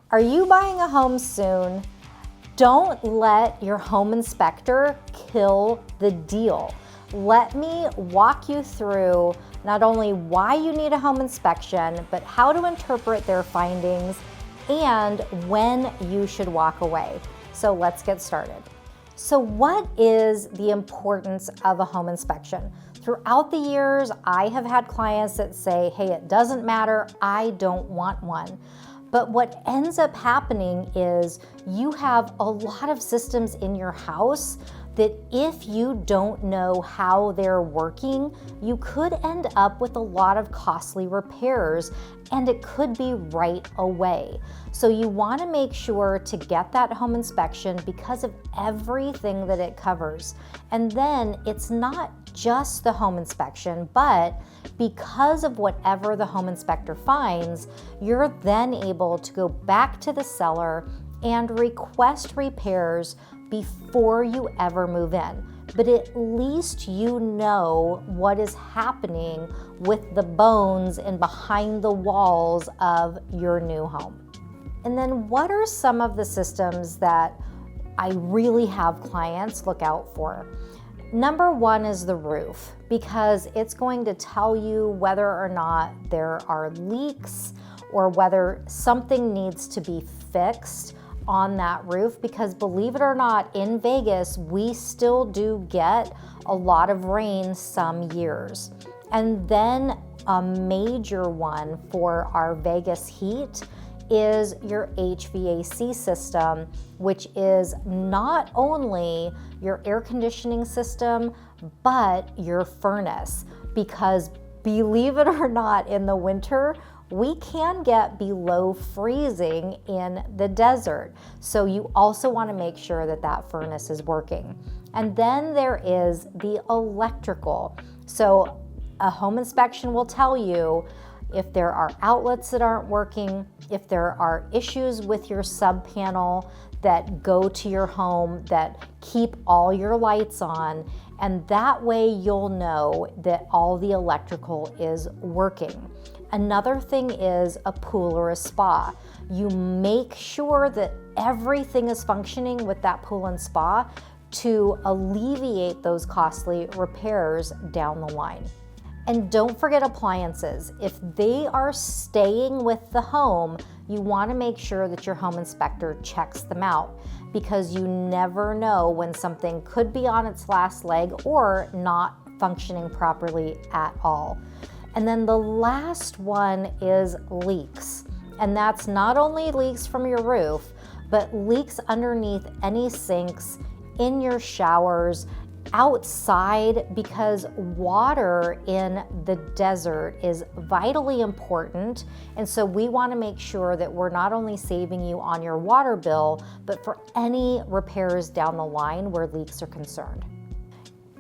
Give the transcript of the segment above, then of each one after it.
Are you buying a home soon? Don't let your home inspector kill the deal. Let me walk you through not only why you need a home inspection, but how to interpret their findings and when you should walk away. So let's get started. So what is the importance of a home inspection? Throughout the years, I have had clients that say, hey, it doesn't matter, I don't want one. But what ends up happening is you have a lot of systems in your house that if you don't know how they're working, you could end up with a lot of costly repairs, and it could be right away. So you want to make sure to get that home inspection because of everything that it covers. And then it's not just the home inspection, but because of whatever the home inspector finds, you're then able to go back to the seller and request repairs before you ever move in. But at least you know what is happening with the bones and behind the walls of your new home. And then what are some of the systems that I really have clients look out for? Number one is the roof, because it's going to tell you whether or not there are leaks or whether something needs to be fixed on that roof, because believe it or not, in Vegas, we still do get a lot of rain some years. And then a major one for our Vegas heat is your HVAC system, which is not only your air conditioning system, but your furnace. Because believe it or not, in the winter, we can get below freezing in the desert. So you also want to make sure that that furnace is working. And then there is the electrical. So a home inspection will tell you if there are outlets that aren't working, if there are issues with your sub panel that go to your home that keep all your lights on, and that way you'll know that all the electrical is working. Another thing is a pool or a spa. You make sure that everything is functioning with that pool and spa to alleviate those costly repairs down the line. And don't forget appliances. If they are staying with the home, you want to make sure that your home inspector checks them out, because you never know when something could be on its last leg or not functioning properly at all. And then the last one is leaks. And that's not only leaks from your roof, but leaks underneath any sinks, in your showers, outside, because water in the desert is vitally important. And so we want to make sure that we're not only saving you on your water bill, but for any repairs down the line where leaks are concerned.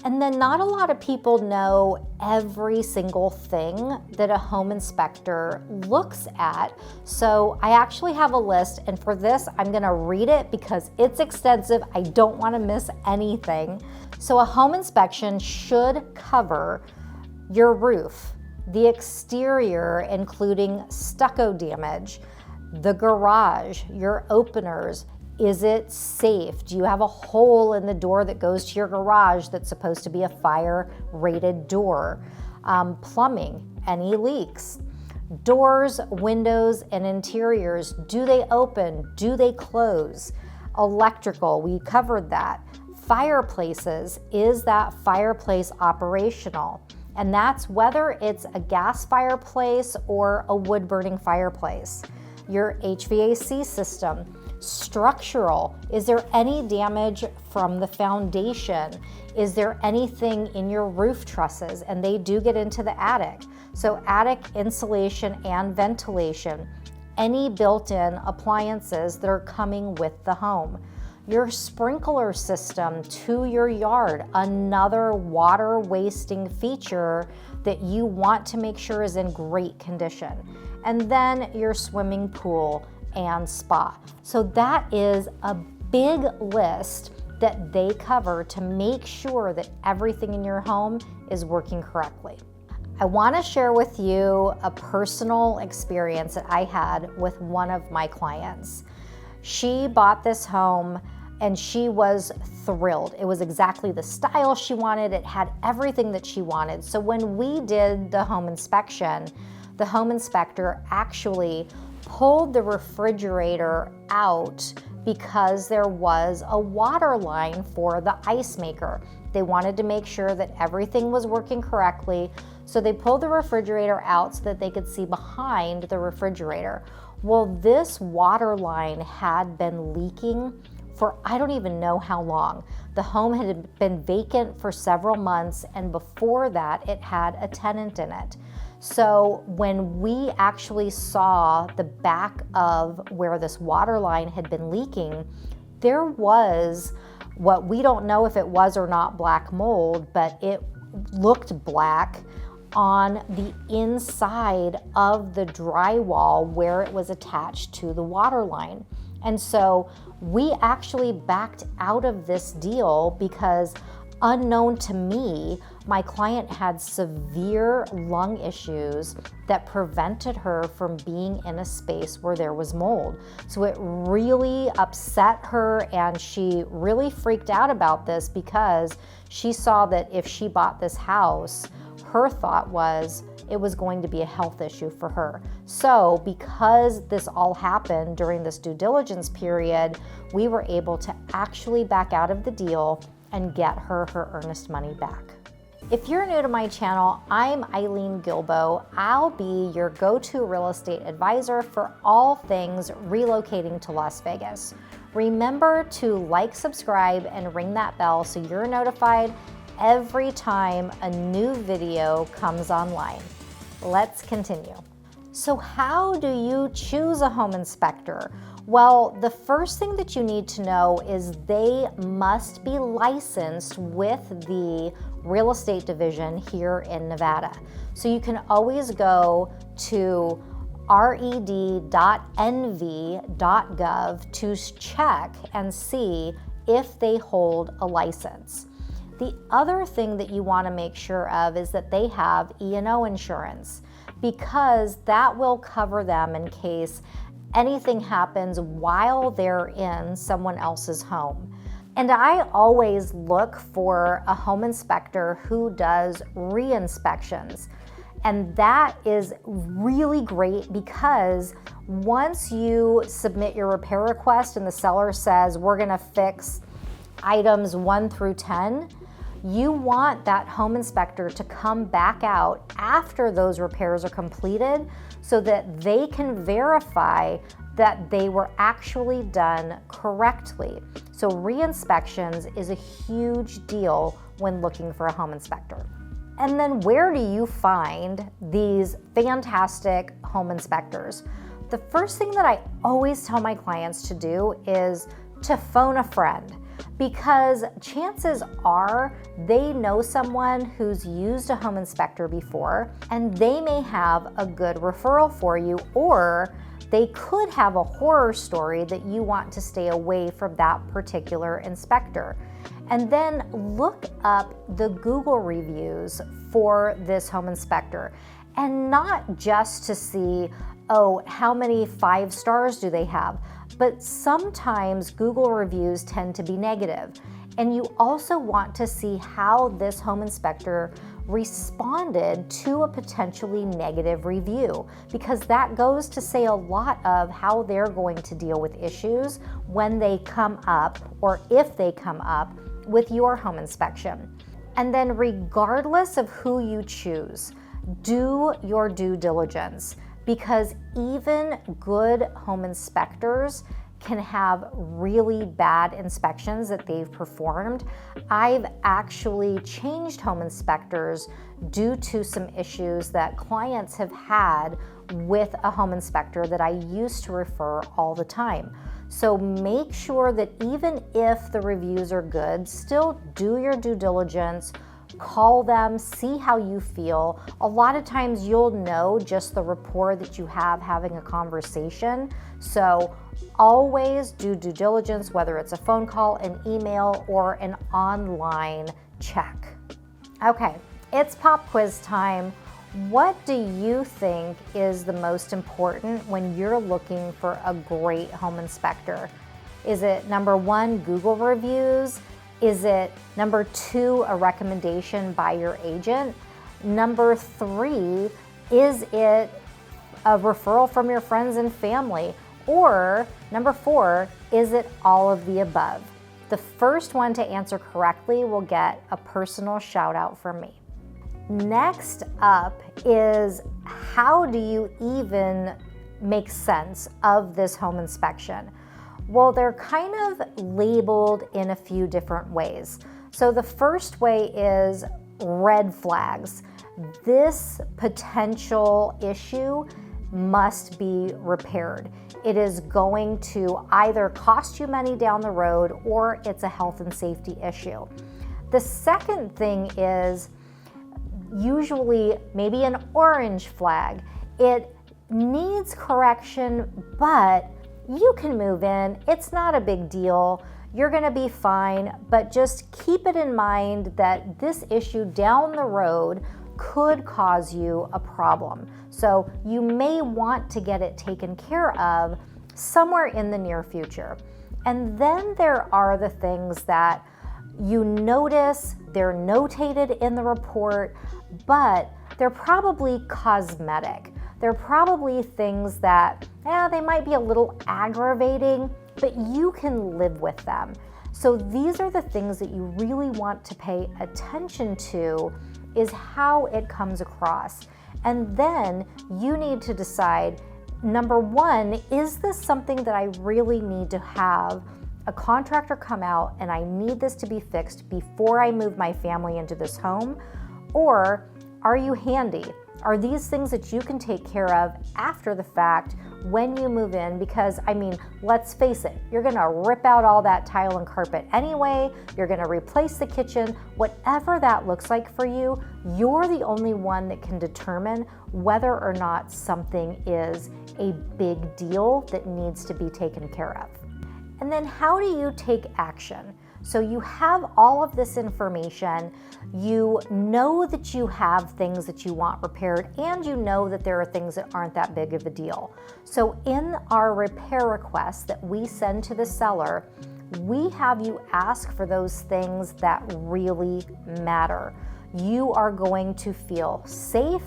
And then not a lot of people know every single thing that a home inspector looks at. So I actually have a list, and for this, I'm gonna read it because it's extensive. I don't wanna miss anything. So a home inspection should cover your roof, the exterior, including stucco damage, the garage, your openers. Is it safe? Do you have a hole in the door that goes to your garage that's supposed to be a fire-rated door? Plumbing, any leaks? Doors, windows, and interiors, do they open? Do they close? Electrical, we covered that. Fireplaces, is that fireplace operational? And that's whether it's a gas fireplace or a wood-burning fireplace. Your HVAC system. Structural, is there any damage from the foundation? Is there anything in your roof trusses? And they do get into the attic. So attic insulation and ventilation. Any built-in appliances that are coming with the home. Your sprinkler system to your yard, another water wasting feature that you want to make sure is in great condition. And then your swimming pool and spa. So that is a big list that they cover to make sure that everything in your home is working correctly. I want to share with you a personal experience that I had with one of my clients. She bought this home and she was thrilled. It was exactly the style she wanted. It had everything that she wanted. So when we did the home inspection, the home inspector actually pulled the refrigerator out because there was a water line for the ice maker. They wanted to make sure that everything was working correctly. So they pulled the refrigerator out so that they could see behind the refrigerator. Well, this water line had been leaking for I don't even know how long. The home had been vacant for several months, and before that, it had a tenant in it. So when we actually saw the back of where this water line had been leaking, there was what we don't know if it was or not black mold, but it looked black on the inside of the drywall where it was attached to the water line. And so we actually backed out of this deal because, unknown to me, my client had severe lung issues that prevented her from being in a space where there was mold. So it really upset her, and she really freaked out about this because she saw that if she bought this house, her thought was it was going to be a health issue for her. So because this all happened during this due diligence period, we were able to actually back out of the deal and get her earnest money back. If you're new to my channel, I'm Eileen Guilbeault. I'll be your go-to real estate advisor for all things relocating to Las Vegas. Remember to like, subscribe, and ring that bell so you're notified every time a new video comes online. Let's continue. So how do you choose a home inspector? Well, the first thing that you need to know is they must be licensed with the real estate division here in Nevada. So you can always go to red.nv.gov to check and see if they hold a license. The other thing that you want to make sure of is that they have E&O insurance, because that will cover them in case anything happens while they're in someone else's home. And I always look for a home inspector who does re-inspections. And that is really great because once you submit your repair request and the seller says, we're gonna fix items 1 through 10, you want that home inspector to come back out after those repairs are completed so that they can verify that they were actually done correctly. So re-inspections is a huge deal when looking for a home inspector. And then where do you find these fantastic home inspectors? The first thing that I always tell my clients to do is to phone a friend, because chances are they know someone who's used a home inspector before and they may have a good referral for you, or they could have a horror story that you want to stay away from that particular inspector. And then look up the Google reviews for this home inspector, and not just to see, oh, how many 5 stars do they have? But sometimes Google reviews tend to be negative. And you also want to see how this home inspector responded to a potentially negative review, because that goes to say a lot of how they're going to deal with issues when they come up, or if they come up with your home inspection. And then regardless of who you choose, do your due diligence, because even good home inspectors can have really bad inspections that they've performed. I've actually changed home inspectors due to some issues that clients have had with a home inspector that I used to refer all the time. So make sure that even if the reviews are good, still do your due diligence. Call them, see how you feel. A lot of times you'll know just the rapport that you have having a conversation. So always do due diligence, whether it's a phone call, an email, or an online check. Okay, it's pop quiz time. What do you think is the most important when you're looking for a great home inspector? Is it number one, Google reviews? Is it number two, a recommendation by your agent? Number three, is it a referral from your friends and family? Or number four, is it all of the above? The first one to answer correctly will get a personal shout out from me. Next up is, how do you even make sense of this home inspection? Well, they're kind of labeled in a few different ways. So the first way is red flags. This potential issue must be repaired. It is going to either cost you money down the road, or it's a health and safety issue. The second thing is usually maybe an orange flag. It needs correction, but you can move in. It's not a big deal. You're gonna be fine, but just keep it in mind that this issue down the road could cause you a problem. So you may want to get it taken care of somewhere in the near future. And then there are the things that you notice, they're notated in the report, but they're probably cosmetic. They're probably things that, they might be a little aggravating, but you can live with them. So these are the things that you really want to pay attention to, is how it comes across. And then you need to decide, number one, is this something that I really need to have a contractor come out and I need this to be fixed before I move my family into this home? Or are you handy? Are these things that you can take care of after the fact when you move in? Because let's face it, you're gonna rip out all that tile and carpet anyway, you're gonna replace the kitchen, whatever that looks like for you, you're the only one that can determine whether or not something is a big deal that needs to be taken care of. And then how do you take action? So you have all of this information, you know that you have things that you want repaired, and you know that there are things that aren't that big of a deal. So in our repair requests that we send to the seller, we have you ask for those things that really matter. You are going to feel safe,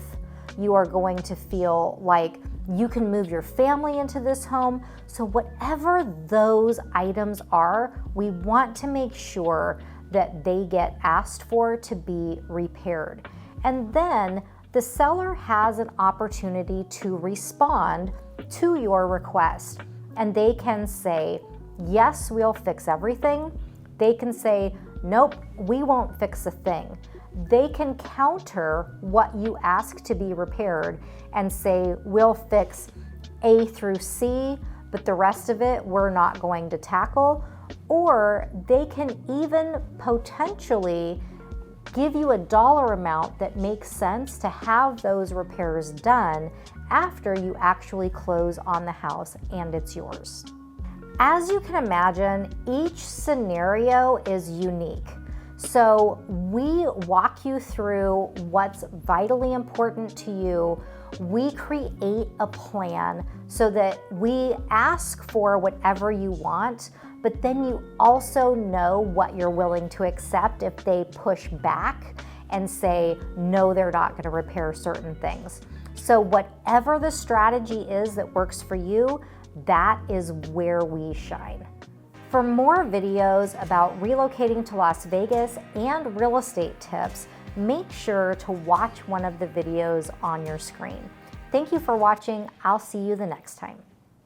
you are going to feel like you can move your family into this home. So whatever those items are, we want to make sure that they get asked for to be repaired. And then the seller has an opportunity to respond to your request. And they can say, yes, we'll fix everything. They can say, nope, we won't fix a thing. They can counter what you ask to be repaired and say, we'll fix A through C, but the rest of it we're not going to tackle. Or they can even potentially give you a dollar amount that makes sense to have those repairs done after you actually close on the house and it's yours. As you can imagine, each scenario is unique. So we walk you through what's vitally important to you. We create a plan so that we ask for whatever you want, but then you also know what you're willing to accept if they push back and say, no, they're not going to repair certain things. So whatever the strategy is that works for you, that is where we shine. For more videos about relocating to Las Vegas and real estate tips, make sure to watch one of the videos on your screen. Thank you for watching. I'll see you the next time.